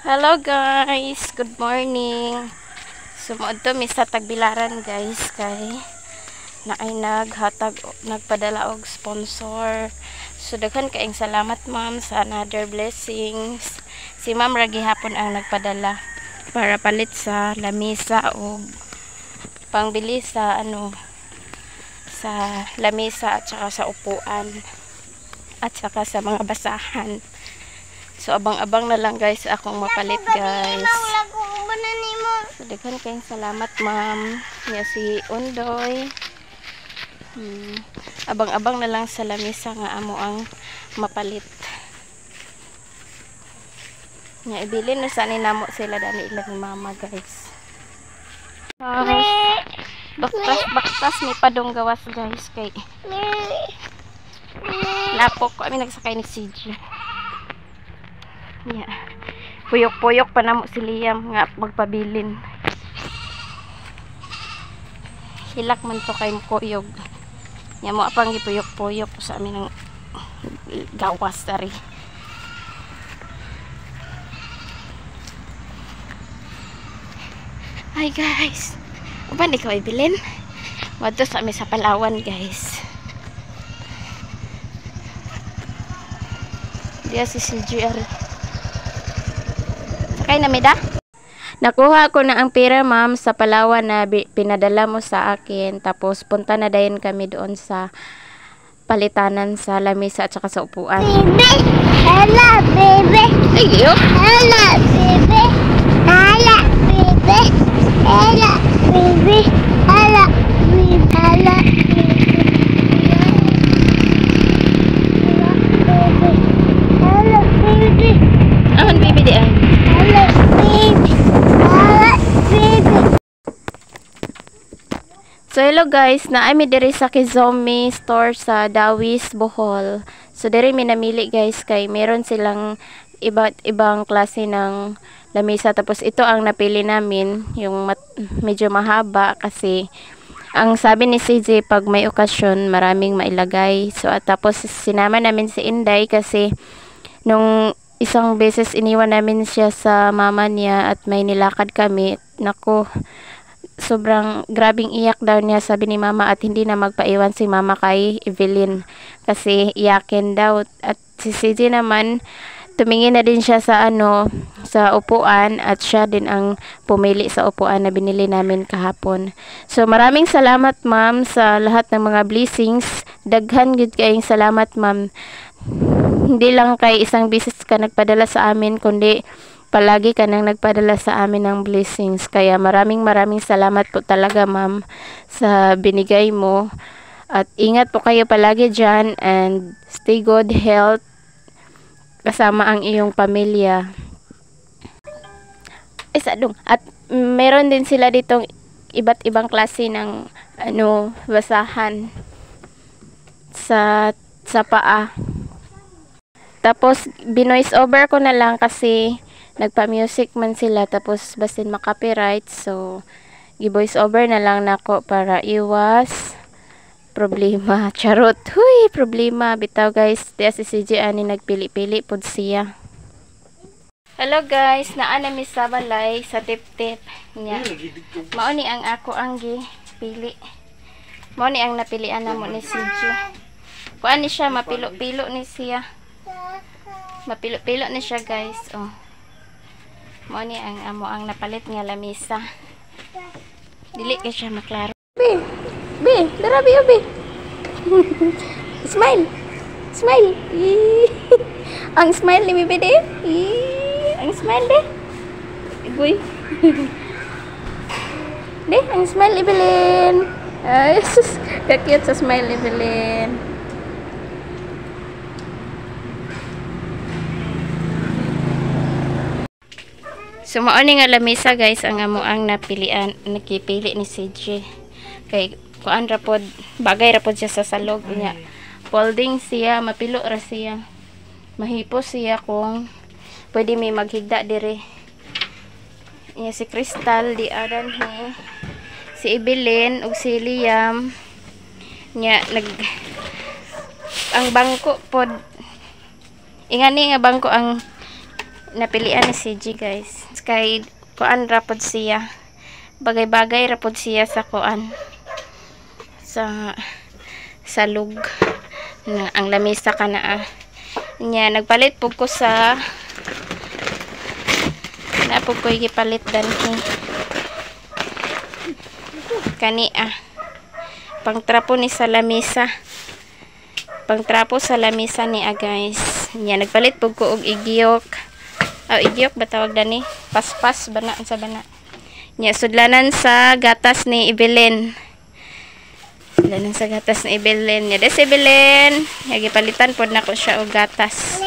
Hello guys, good morning. Sumuod to mi sa Tagbilaran guys kay na ay nagpadala og sponsor. So daghan kaayong salamat ma'am sa another blessings. Si ma'am ra gihapon ang nagpadala para palit sa lamisa o pangbili sa sa lamisa at saka sa upuan at saka sa mga basahan. So abang-abang na lang guys akong mapalit guys. So daghan kayong salamat ma'am. Niya si Undoy. Abang-abang na lang sa lamisa nga amo ang mapalit. Nya ibilin na sa namo sila dani ilang mama guys. Baktas ni padong gawas guys kay lapok ko kami nagsakay ni CJ. Yeah. Puyok-puyok pa namo si Liam nga magpabilin. Hilak man to kay kuyog. Nya mo apang gipuyok-puyok sa amin ng gawas tari. Hi guys. Uban di ko ibilin. Wadto sa amin sa Palawan guys. Dia si CGR. Sakay na mida? Nakuha ko na ang pera ma'am sa Palawan na pinadala mo sa akin. Tapos punta na dayon kami doon sa palitanan sa lamisa at saka sa upuan. Baby! Hello, baby! Ay, Hello, baby! Hello, baby! Hello, baby! Hello, baby! Hello, baby! Hello, baby! Aman baby di ay. Hello, baby! Hello, baby! So hello guys, naami diri sa Kizomi store sa Dawis, Bohol. So diri mi namili guys kay meron silang iba't ibang klase ng lamisa. Tapos ito ang napili namin, yung medyo mahaba kasi ang sabi ni CJ pag may okasyon maraming mailagay. So at tapos sinama namin si Inday kasi nung isang beses iniwan namin siya sa mama niya at may nilakad kami. Nako, sobrang grabing iyak daw niya sabi ni mama at hindi na magpaiwan si mama kay Evelyn kasi iyakin daw. At si CJ naman tumingin na din siya sa sa upuan at siya din ang pumili sa upuan na binili namin kahapon. So maraming salamat ma'am sa lahat ng mga blessings. Daghan gud kayong salamat ma'am. Hindi lang kay isang beses ka nagpadala sa amin kundi palagi ka nang nagpadala sa amin ng blessings. Kaya maraming salamat po talaga ma'am sa binigay mo. At ingat po kayo palagi dyan and stay good health kasama ang iyong pamilya. At meron din sila ditong iba't ibang klase ng basahan sa paa. Tapos binoise over ko na lang kasi nagpa-music man sila tapos basin makapiright. So gi-voice over na lang nako para iwas problema. Charot. Huy, problema bitaw guys. Diya si CJ ani nagpili-pili pod siya. Hello guys, naa na mi sa balay sa tip-tip nya. Mao ni ang ako ang gipili. Mao ni ang napilian namo ni CJ. Kuan ni siya mapilo-pilo ni siya. Mapilo-pilo ni siya guys. Oh. Mao ni ang amo ang napalit nga lamisa. Dili kay siya maklaro. Be, darabi be. Smile. Smile. Ang smile ni Bibi de. Ang smile de. Igoy. De, ang smile Evelyn. Ay, sus. Kakiyot sa smile Evelyn. So mao ni nga lamisa guys ang amo ang napilian, nakipili ni CJ. Kay kuan ra pod, bagay ra pod siya sa salog niya. Folding siya, mapilo ra siya. Mahipo siya kung pwede may maghigda dire. Niya si Crystal di aran he. Si Evelyn ug si Liam nya ang bangko pod ingani nga bangko ang napilian ni CG guys. Kay kuan rapod siya. Bagay-bagay rapod siya sa kuan. Sa lug. Ang lamisa ka na nya nagpalit pug ko sa napog ko gipalit danhi kani pangtrapo ni sa lamisa, pangtrapo sa lamisa ni guys. Nya nagpalit pug ko og igyok, igyok ba tawag dani, paspas bana sa bana nya sudlanan sa gatas ni Evelyn. Sudlanan sa gatas ni Evelyn nya des Evelyn gipalitan pod nako siya og gatas.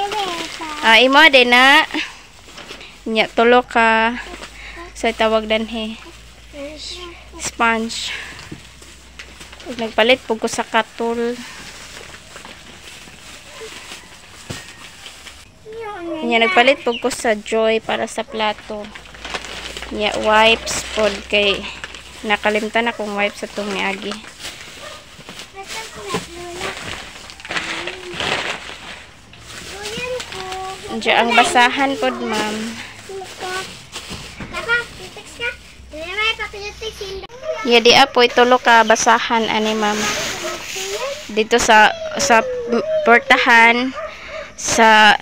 Imo din na nya tulo ka sa tawag danhi sponge. Nagpalit po ko sa katul. Nya nagpalit po ko sa Joy para sa plato. Nya wipes pod kay nakalimtan akong wipes sa tong ni Agi. Diyan ang basahan pod ma'am. Ya di apoy tulo ka basahan ani ma'am. Dito sa portahan, sa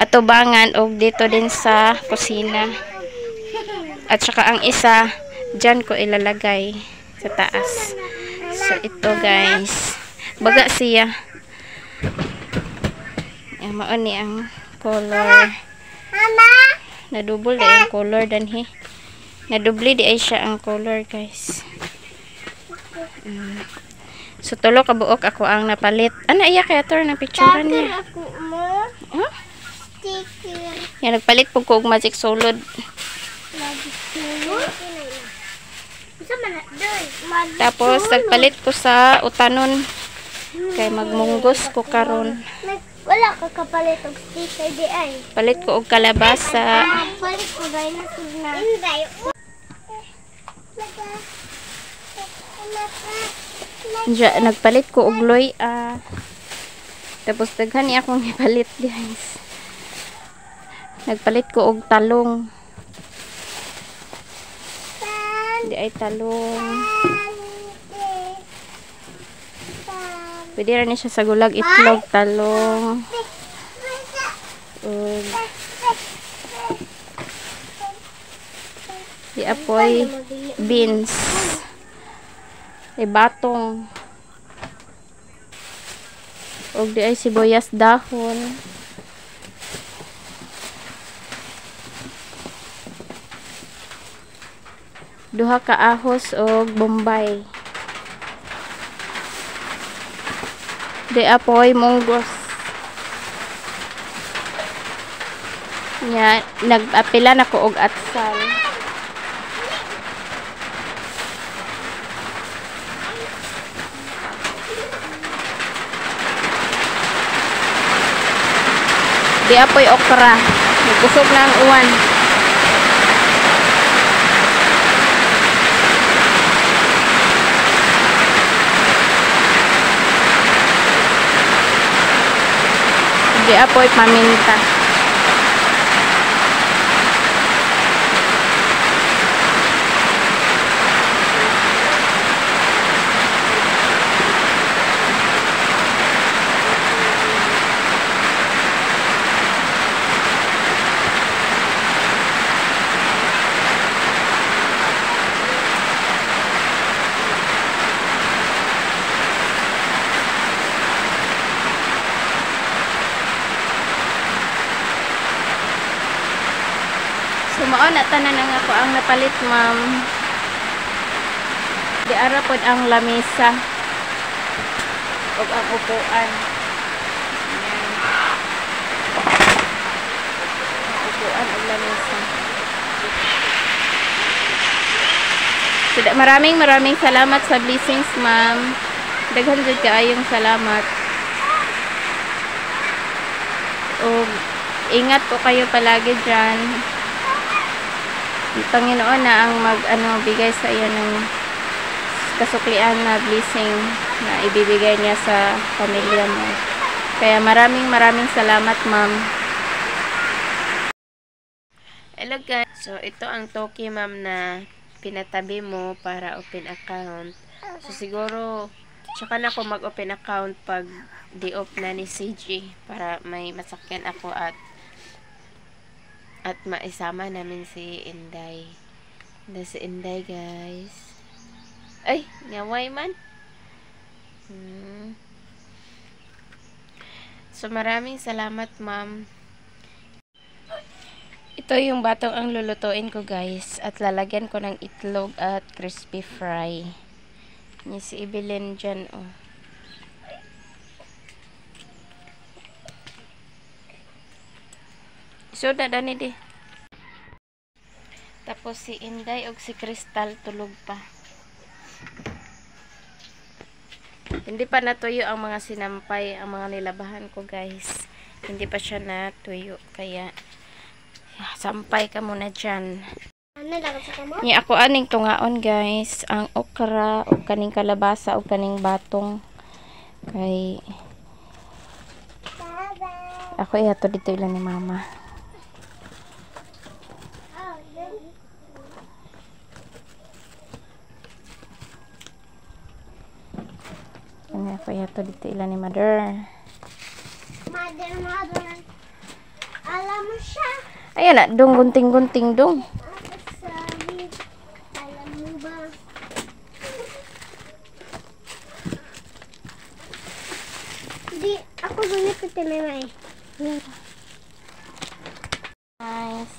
atubangan o dito din sa kusina. At saka ang isa diyan ko ilalagay sa taas. So ito guys. Baga siya. Mao ni ang color. Mama. Nadubol di ang color danhi. Nadubli di ay siya ang color guys. So tulo ka buok ako ang napalit. Ana iya kaya to na picturean niya. Ako mo. Huh? Sticker. Yan nagpalit pug ko og magic solid. Tapos nagpalit ko sa utanon kay magmunggos ko karon. Wala ka kapalit og sticker di ay. Palit ko og kalabasa. Palit ko gay na sudna. Inday. Diya, nagpalit ko og loy tapos daghan ni akong ipalit guys. Nagpalit ko og talong. Di ay talong. Pwede rin siya sa gulag itlog, talong. Di apoy beans. Batong. Og di ay sibuyas dahon. Duha ka ahos og bombay. Di apoy munggos. Nya nag-apila na ko og atsal. Di apoy okra. Nagkusog na ang uwan. Di apoy paminta. Mao na tanan nga ako ang napalit ma'am. Di ara pod ang lamesa ug ang upuan. Ang upuan ug lamesa. So, maraming salamat sa blessings ma'am. Daghan jud kaayong salamat. Ug ingat po kayo palagi diyan. Ang Panginoon na ang bigay sa iyo ng kasuklian na blessing na ibibigay niya sa pamilya mo. Kaya maraming salamat ma'am. Hello guys. So ito ang Toki ma'am na pinatabi mo para open account. So siguro tsaka na ako mag-open account pag di-off na ni CG para may masakyan ako at maisama namin si Inday. Si Inday guys. Ay, ngaway man. So maraming salamat ma'am. Ito yung batong ang lulutuin ko guys. At lalagyan ko ng itlog at crispy fry. Ni si Evelyn dyan oh. So dadani di. Tapos si Inday o si Crystal tulog pa. Hindi pa natuyo ang mga sinampay, ang mga nilabahan ko guys. Hindi pa siya natuyo. Kaya sampay ka muna dyan. Ano lang sa kamo? Ni ako aning tungaon guys, ang okra o kaning kalabasa o kaning batong kay ako ihato dito ilan ni mama. Ano ako ihato dito ilan ni mother. Mother. Alam mo siya. Ayun na, dong gunting-gunting dong. Sabi, alam mo ba? Di, ako gulit ito tinimay. Nice.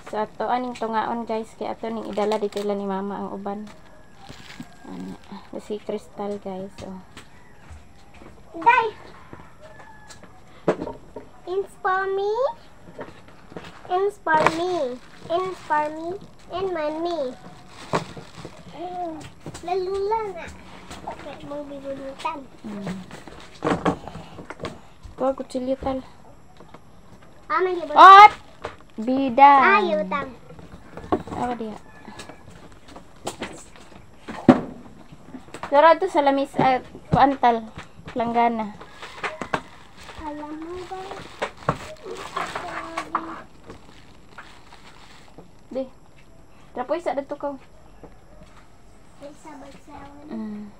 So ato aning tungaon guys, kaya ato ning idala dito ilan ni mama ang uban. Ano, si Crystal guys. Oh. Day! Inspire me. Inspire me. Inspire me. And money. Lalula na. Okay, mong bibulutan. Kuha kutsilyo tal. Ano yung Ot! Bida. Ayaw tam. Apa dia? Dora to sa lamis kuantal langgana. Alam mo ba? Di. Trapoy sa dito ko. Isa bagsawan.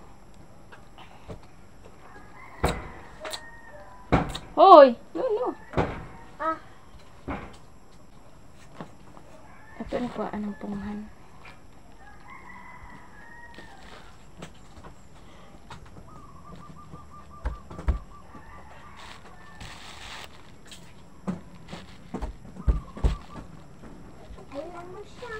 Hoy, no. Ah, Ito ni kuha anong punghan. alam mo siya.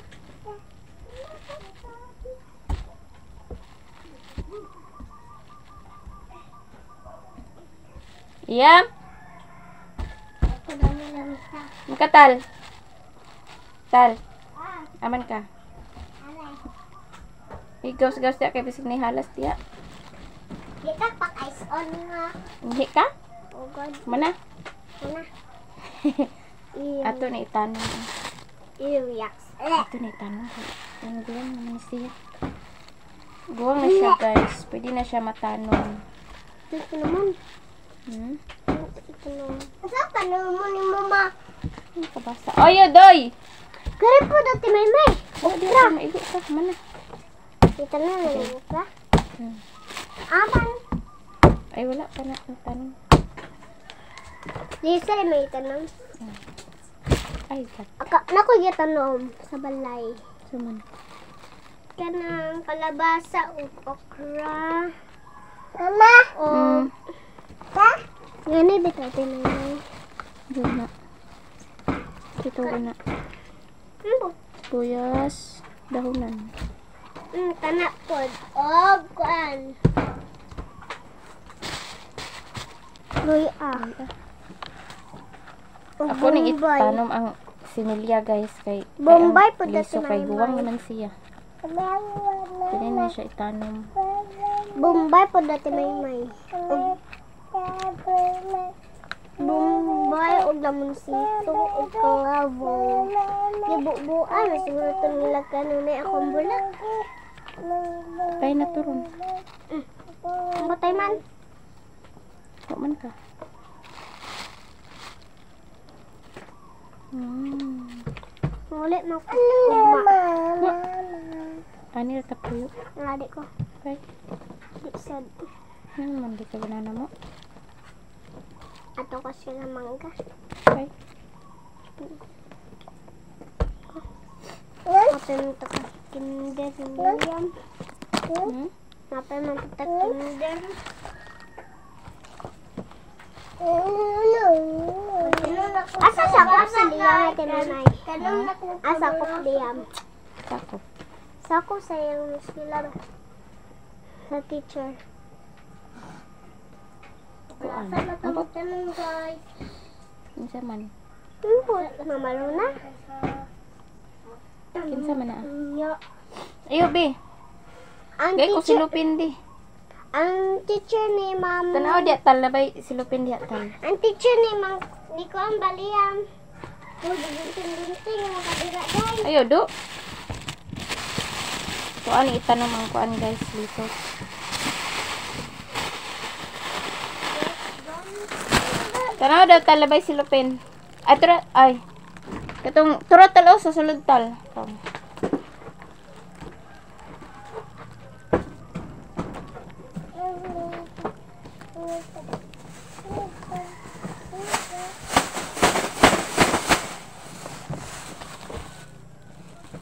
Iyam, Ako ba lang siya? makatal. Tal, Ah, aman ka. alay. Igaws-gaws dia kay bisig ni halas dia. Kita pak ice on nga. Hindi ka? Oh God. Mana? Ano? Ew. Ato ni itanong. Ew, yucks. Ato ni itanong. Ano guwang naman siya? Guwang na siya guys. Pwede na siya matanong. Ito naman. Ito naman. Saan ka naman ni mama? Ano ka basa? Oyo, doy! Gari po dati may may. Oh, di ka maigo ka. Mana? Ito na lang ka. Aman. Ay, wala pa na. Tanong. Di sa may tanong. Ay, kat. Naku yung tanong sa balay. Suman. Kanang kalabasa o okra. Mama? O... Ha? Gani ba ito tinangay? Diyan na. Ito ko na. Ano? Tuyas. Dahunan. Tanak pod. O, kuan. Luy ah. Ako ning itanom ang sinilya guys kay Bombay po liso dati kay may guwang may. naman siya. Pwede na siya itanom. Bombay po dati may may. Bombay o lamonsito o kalabo. Gibubuan na siguro ito nila kanunay akong bulak. Kaya naturon. Matay man. Huwag man ka. Ulit mo ko. Ugma. Kanil tapuyo. Ang adik ko. Okay. Di sad. Ano man dito banana mo? Ato ko sila mangga. Okay. Napay mo ito ka kinder. William. Napay mo ito kinder. Asa sa ko Liam tinanay? Asa ko Liam? Sako. Sako sayang sila ba? Sa teacher. Kuan. Ang tanong guys. Kinsa man? Mamalo na? Kinsa man na? Yo. Ayo be. Ang Gay ko teacher, silupin di. ang teacher ni Ma'am. Tanaw di tal na bay silupin di tal. Ang teacher ni Ma'am Nico ang Baliam. Gunting-gunting ang kadira guys. Ayo do. Kuan itanong ang kuan guys dito. Tanaw daw tal na bay silupin. Ay tura ay. Katong turot tal o sa sulod tal.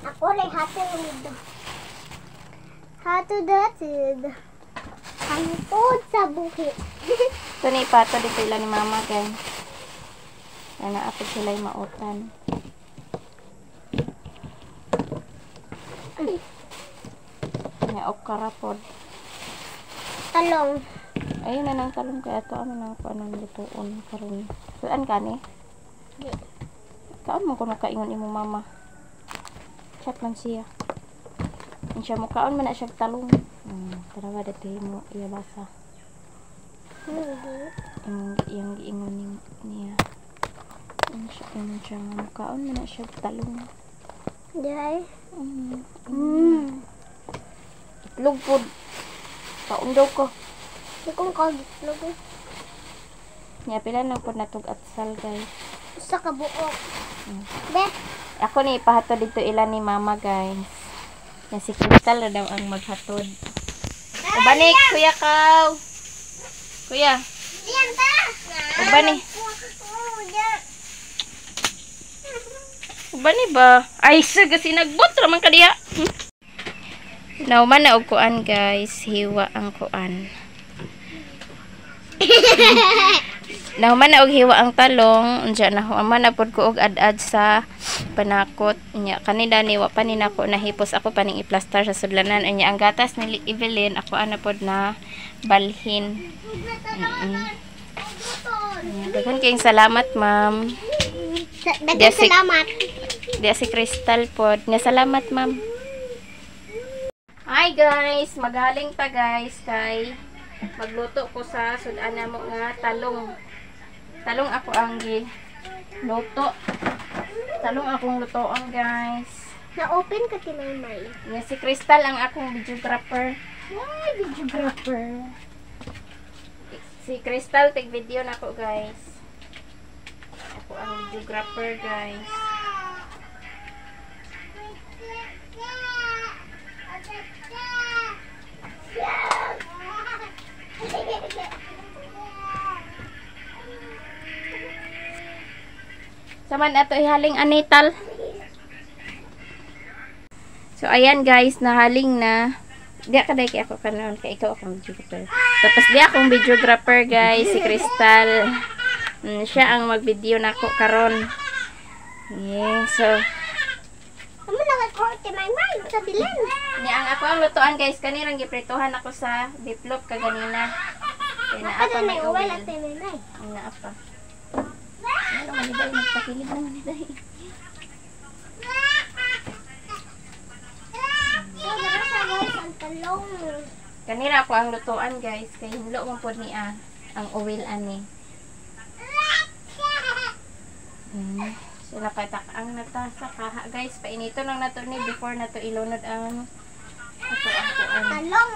Ako rin hatid. Hatid. Hangtod sa buhi. Ito ni ipato dito ila ni mama kay. Kaya naapit sila yung mautan. Nga okra pod. Talong. Ayun na nang talong kaya to ano nang kuan ng lutuon karon. Saan ka ni? Kaon mo kuno kaingon imong mama. Chat man siya. Insya mo kaon man na siya talong. Tara dito mo iya basa. Yung giingon niya. Insya mo kaon man na siya talong. Dai. Itlog pod. Kaon daw ko. Di kong kagitlog. Nya pila na pod natug atsal guys. Sa kabuok. Be. Ako ni ipahatod dito ila ni mama guys. Na si Crystal na daw ang maghatod. Ubanik, kuya kaw. Kuya. Diyan ta. Ubani. Ubani ba? Ay, sige sinagbot raman ka diha. Nauman na og kuan guys, hiwa ang kuan. Nahuman na og hiwa ang talong, unya nahuman na pod ko og ad-ad sa panakot. Unya kanina ni wa pa ni nako nahipos ako paning i-plaster sa sudlanan. Unya ang gatas ni Evelyn ako ana pod na balhin. Daghang kayong salamat, ma'am. Daghang salamat. Di si Crystal pod. Nga salamat, ma'am. Hi guys, magaling ta guys kay magluto ko sa sudan namo nga talong. Talong ako ang luto. Talong akong lutoon guys. Na-open ka tinay-may. Nga si Crystal ang akong videographer. Ay, videographer. Si Crystal take video na ako guys. Ako ang videographer guys. Saman ato ihaling anital. So ayan guys, nahaling na. Diya ka kay ako kanon kay ikaw akong videographer. Tapos diya akong videographer guys, si Crystal. Siya ang mag-video nako karon. Yeah, so Amo na ko tinay-may sa bilen. ni ang ako ang lutuan guys, kanirang giprituhan ako sa biplop kaganina. Kaya na apa may uwal uwil. at tinay-may. Na apa. Ano man dai nagpakilig naman dai. So, dara sa guys ang talong. Kanira ako ang lutuan guys, kay hinlo mo pod ni ang oil ani. Sila patak-ang natasa kaha guys, painito lang nato ni before nato ilunod ang ato ang kuan. Talong.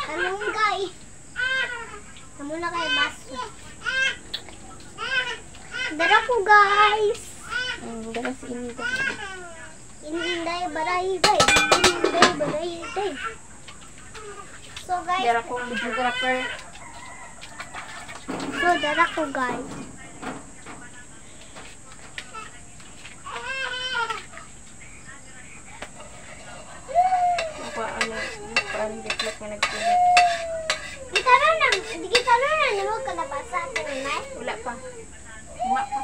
Talong guys. Amo na kay baso. Dara ko guys. Dara si Inday. Inday barayday. Inday barayday. So guys, Dara ko videographer. so dara ko guys. Parang diklat nga nagkulit. Kita na mo kalabasa sa nanay. Wala pa. Uma pa.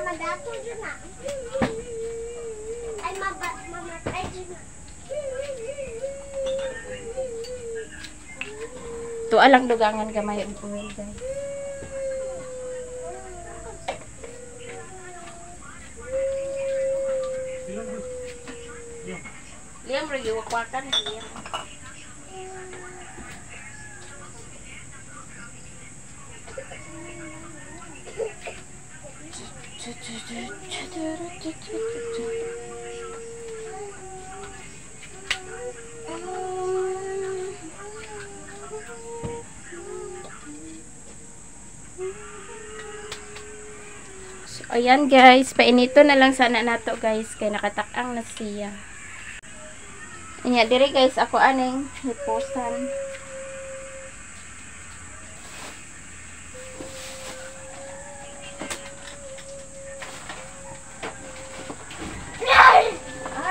Magato dyan na. Ay, mamatay dyan na. Tuwa lang dugangan gamay ang kuwil, guys. Liam, rin iwakwakan. Liam. So, ayan guys, painito na lang sana nato guys, kay nakatakang na siya. Anya dire guys, ako aning hipusan.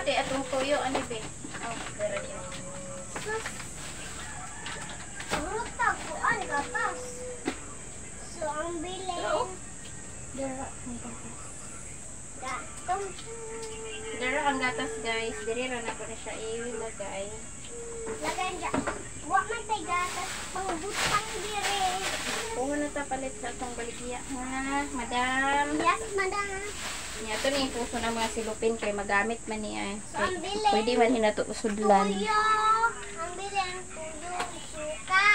Di atong tuyo ani be. Oh, dara di. Ruta ko ang gatas. So, ang bilin. Dara. Gatong. Dara ang gatas guys. Diri ra na ko na siya ilagay. Lagay dyan. Huwag man tayo gatas. Pangbutang dire. Kuha na ta palit sa atong baligya ha, madam. Yes, madam. Nya to ni puso na mga silupin kay magamit man niya. So, ang bilin. Pwede man hinato usudlan. Tuyo. Ang bilin. Tuyo. Suka.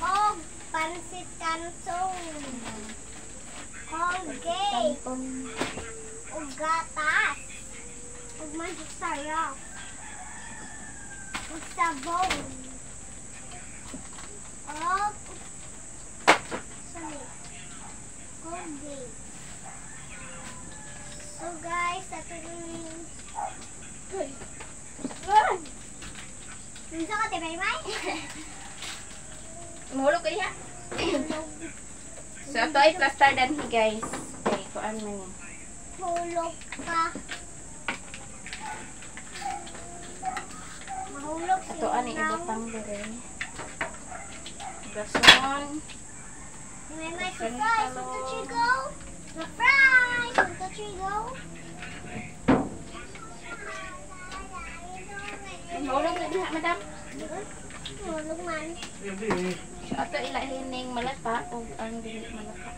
Og pansit kansong. Colgate. Tampon. Og gatas. Og magic sarap. Og sabon. Og sorry. Colgate. So guys, ito yung Minsan ka tibay may? Mahulog kaya. So ato ay plaster danhi guys. Okay, kuan man ni. Hulog ka. Mahulog Ato ani ibutang dire. Gason. May surprise. Punta Chigo. Surprise. Punta Chigo. Mahulog na diha madam. Mahulog man. So ato ilahining malata o ang dili malata.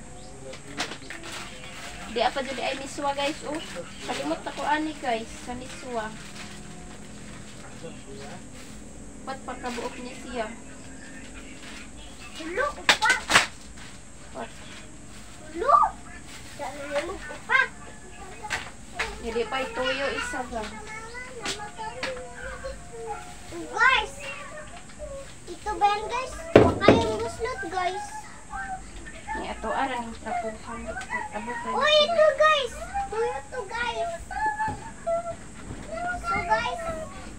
Di apa jud ay miswa guys oh. Kalimot ako ani guys sa miswa. Pat pagkabuok niya siya. Hulo, upat. Pat. Hulo. Diyan mo upat. Hindi pa ituyo isa lang. Guys, ito ba yan guys? Huwag kayong guslot guys. Ni ato ara ning trapuhan abo kay. Oh, ito guys. Ito guys. So guys,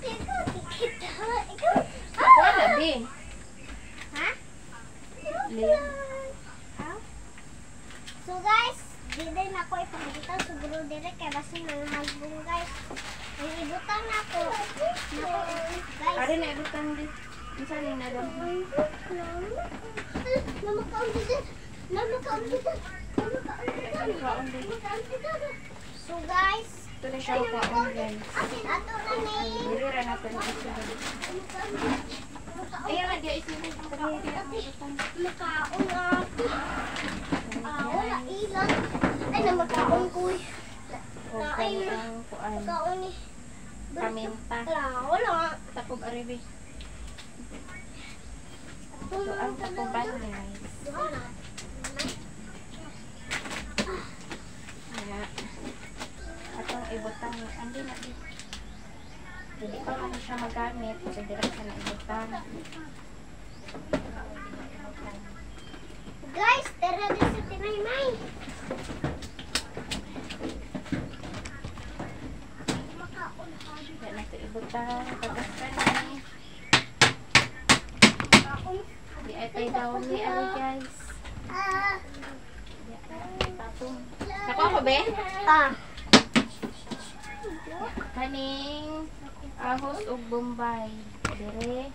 ikaw. Wala be. Ha? Liam. So guys, di din ako ipakita siguro direct kay basta ng husband guys. Ang ibutang na ako. Guys. Ari na ibutang di. Unsa ni na dam? So guys, Ito na siya kaon guys. ato na ni. Dili ra natin isa. Ayan na dia isa. Makaon na. Wala ilang. Ay, na makaon ko. Okay ang kuan. Makaon ni. Paminta. Wala. Takob aribe. Ito ang takoban ni guys. Kaya atong ibutang andi na di. Dili pa man siya magamit kasi direct sa na ibutang. Guys, tara din sa Tinaymay. Yan nato ibutang. Pagkaskan ni. Di ay tayo daw ni ano guys. Tapong. Nakuha ko be? Kaning ahos ug bombay. Dire.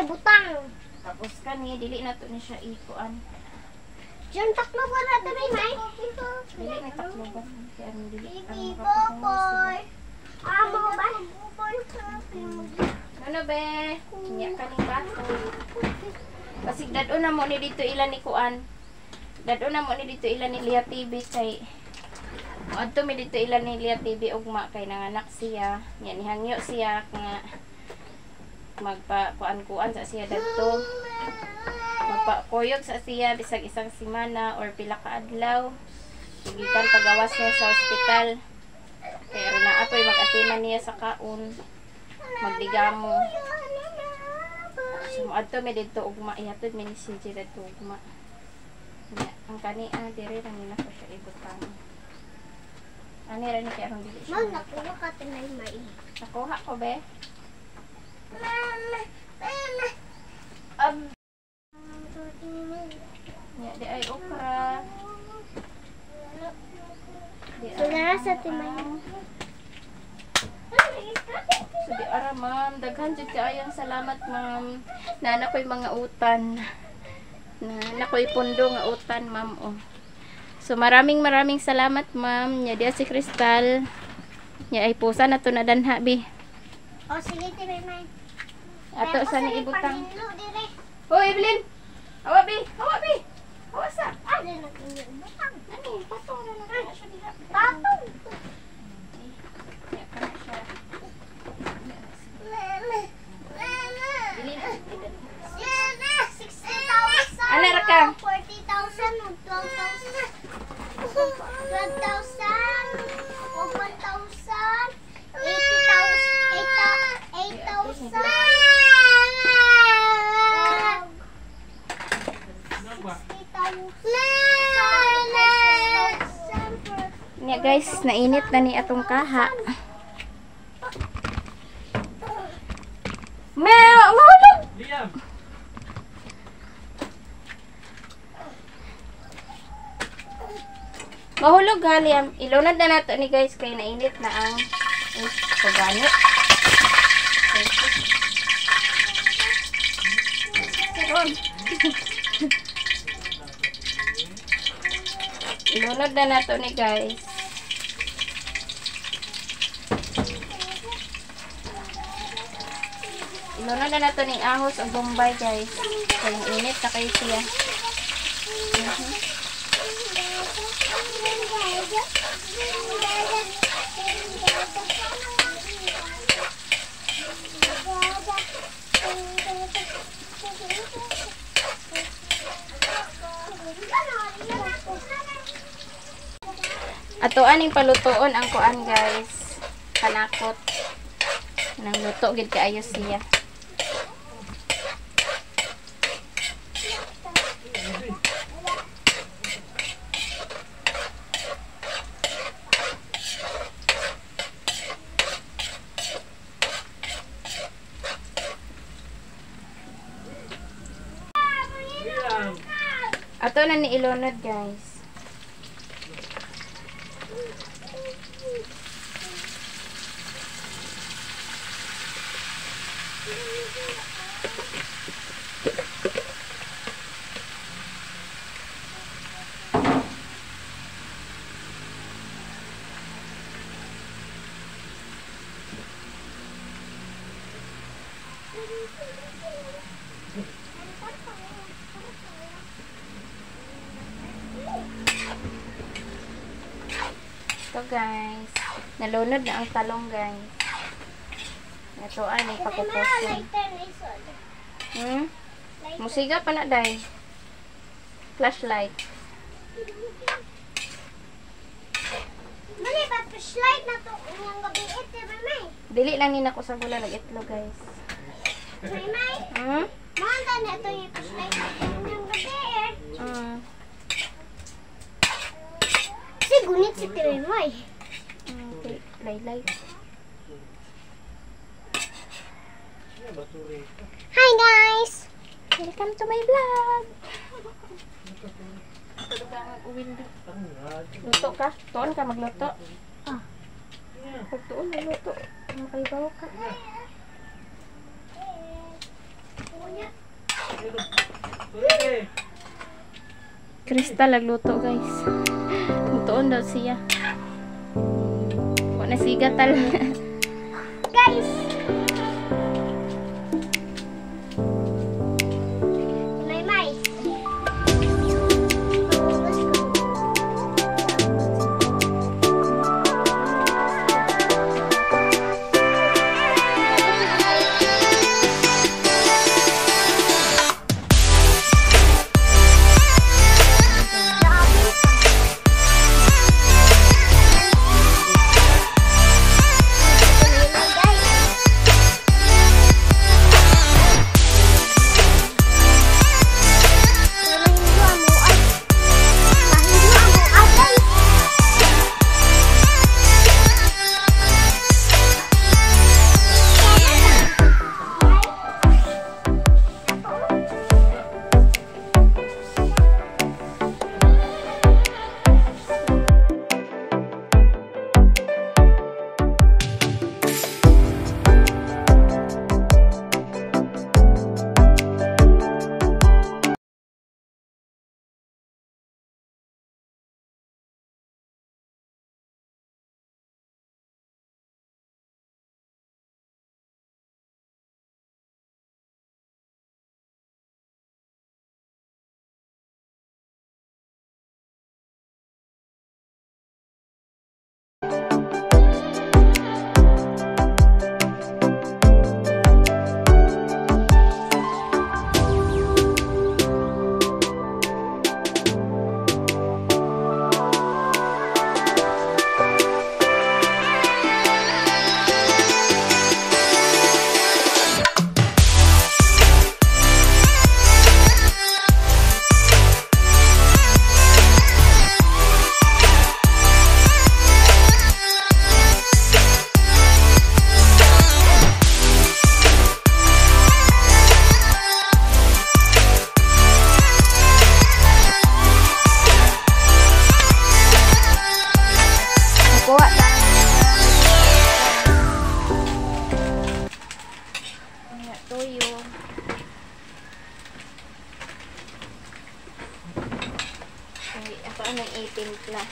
Butang. Tapos kani dili na to ni siya ikuan. Diyan taklo ba na Tinaymay? Dili na taklo ba? Kaya ang dili Baby ang Boboy. Amo ba? ano be? Nya kaning bato. Kasi dadon na mo ni dito ilan ni kuan. Dadon na mo ni dito ilan ni Lia TV kay adto mi dito ilan ni Lia TV ugma kay nanganak siya. Nya nihangyo siya nga magpa-kuan sa siya dadto. Magpa-kuyog sa siya bisag isang semana or pila ka adlaw. Gikan pagawas niya sa ospital. Pero na apoy mag-atiman niya sa kaon. Magdigamo. So adto mi dito ugma ihatod mi ni CJ dadto ugma. Nya ang kani dire ra nila ko siya ibutang. Ani ra ni kay aron dili siya. Mag nakuha ka Tinaymay. Nakuha ko be. Ya, di ay okra. Sunara sa Tinaymay. So di ara ma'am, daghan jud kaayong salamat ma'am. Na ko'y mga utan. Na ko'y pundo nga utan ma'am oh. So maraming salamat ma'am. Nya dia si Crystal. Nya ay pusa na to na danha bi. Sige Tinaymay. Ato sa ni ibutang. Paninlo dire. Oh Evelyn. Hawa bi, hawa bi. Hawa sa. Ano na butang? Ani, patong na na siya diha. Tatong. Ya kana siya. Dili na. 60,000. Ano ra ka? 40,000 ug 12,000. 12,000. 1,000. 8,000. Nya guys, nainit na ni atong kaha. Mahulog! Mahulog ha, Liam. Ilunod na nato ni guys kay nainit na ang pagani. Ilunod na nato ni guys. Ilunod na nato ni ahos o bombay guys. Kaya init na kayo siya. Ato aning palutoon ang kuan guys. Kanakot. Nang luto gid kaayo siya. Ato na ni ilunod guys. Ito guys, nalunod na ang talong guys. Ito ay may pakuposin. Musiga pa na day. Flashlight. Mali ba flashlight na to yung gabi ito, Mamay? Dili lang nina ko sa gula nag-itlog guys. Mamay? Mahanda na ito yung flashlight na to yung gabi Kasi gunit si Tiremoy. Okay, laylay. Hi guys! Welcome to my vlog. Luto ka? Tuon ka magluto. Ah. Pag tuon magluto. Makaibaw ka. Crystal nagluto guys. Tuon daw siya. Wala siga tal. Guys! May. Anong itimpla?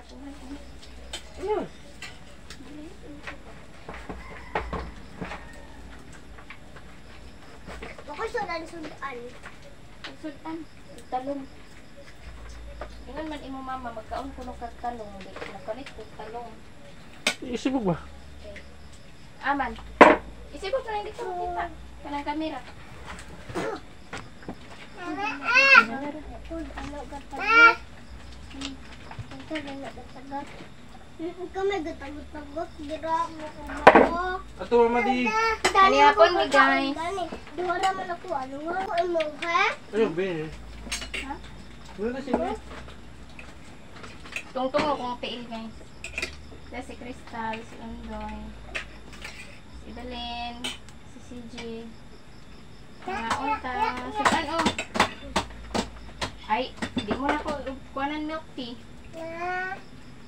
Ano? Ako sudan-sudan. Sudan, talong. Ingon man imo mama magkaon kuno kag talong, di nakalit kog talong. Isibog ba? Okay. Aman. Isipot na hindi ko makita. Kanang kamera. Ikaw may gatagot-tagot. Gira mo ko. Ato mama di. Kanihapon mi guys. Duha naman ako. Ano nga ko imo ha? Ano ba? Ha? Ano na sila? Tungtong akong tiil guys. Dahil si Crystal, si Undoy, si Belen, si CJ, mga unta, si ano. Ay, di mo na ko kuhanan milk tea.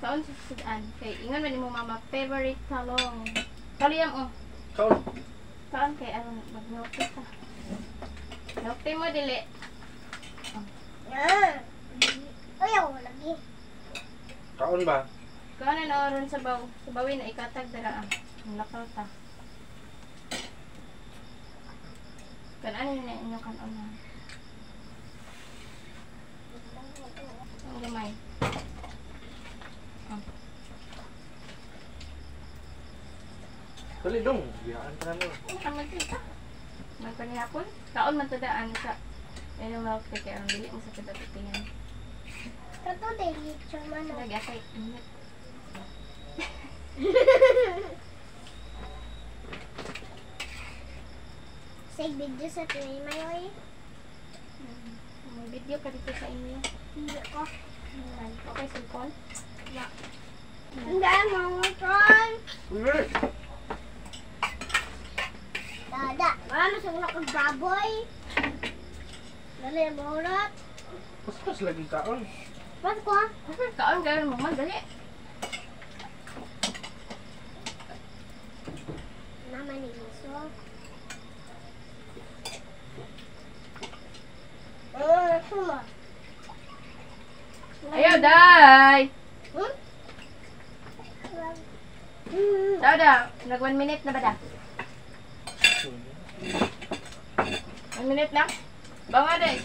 Kaon sa sudan. Kay ingon man mo mama favorite talong. Kaliyam oh. Kaon. Kaon kay aron mag-milk tea ta. Milk tea mo dili. Ayaw lagi. Kaon ba? Kaon na oron sa baw. Sa bawin na ikatag dara ah. Nakal ta. Kan ano na inyo kan ona. Ang gamay. Dali dong. Biyaan ka na. Kaman kita. Man ko nihapon. Kaon man tadaan sa ano milk tea kay ang dili mo sa pagtatiyan. Kato daily chuma no. Lagi asay init. Say video sa tuloy mayoy. May video ka dito sa inyo. Hindi ko. Okay, cellphone. Hindi mo try. Uy! Dada, wala sa mga kag-baboy. Dali mo urat. Pas lagi kaon. Ba't ko ha? Kaon gawin mo man dali. Naman ni Liso. Suma. Ayaw, day! Hmm? Daw daw, nag 1 minute na ba da? 1 minute na? Banga day,